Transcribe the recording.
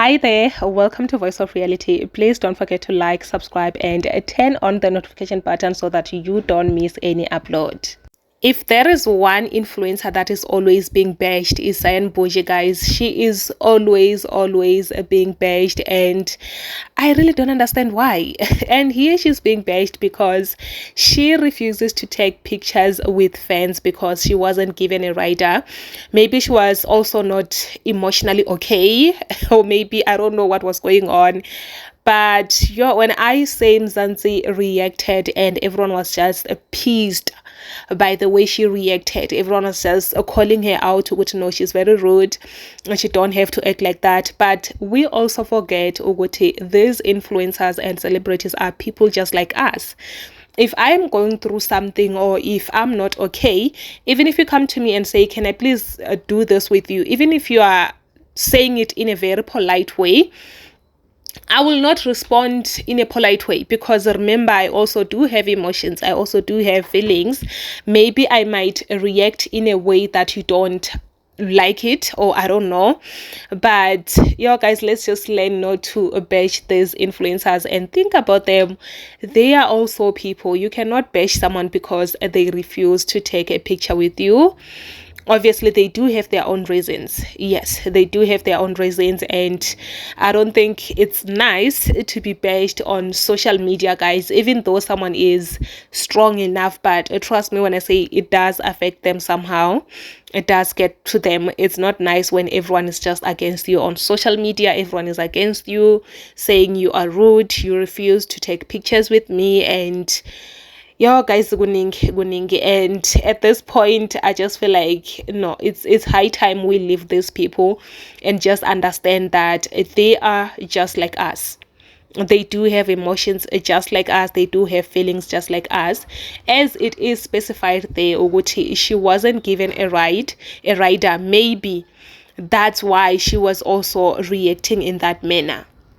Hi there, welcome to Voice of Reality. Please don't forget to like, subscribe, and turn on the notification button so that you don't miss any upload. If there is one influencer that is always being bashed, is Sayan Boji, guys. She is always being bashed, and I really don't understand why. And here she's being bashed because she refuses to take pictures with fans because she wasn't given a rider. Maybe she was also not emotionally okay, or maybe I don't know what was going on. But when I say Mzansi reacted and everyone was just appeased by the way she reacted, everyone was just calling her out to know she's very rude and she don't have to act like that. But we also forget Uguti, these influencers and celebrities are people just like us. If I'm going through something or if I'm not okay, even if you come to me and say, can I please do this with you, even if you are saying it in a very polite way, I will not respond in a polite way because remember, I also do have emotions. I also do have feelings. Maybe I might react in a way that you don't like it, or I don't know. But guys, let's just learn not to bash these influencers and think about them. They are also people. You cannot bash someone because they refuse to take a picture with you. Obviously they do have their own reasons. Yes, they do have their own reasons, and I don't think it's nice to be bashed on social media, guys, even though someone is strong enough. But trust me when I say it does affect them somehow. It does get to them. It's not nice when everyone is just against you on social media. Everyone is against you, saying you are rude, you refuse to take pictures with me, and guys, kuningi. And at this point I just feel like no, it's high time we leave these people and just understand that they are just like us. They do have emotions just like us. They do have feelings just like us. As it is specified there, Uguti, she wasn't given a rider. Maybe that's why she was also reacting in that manner.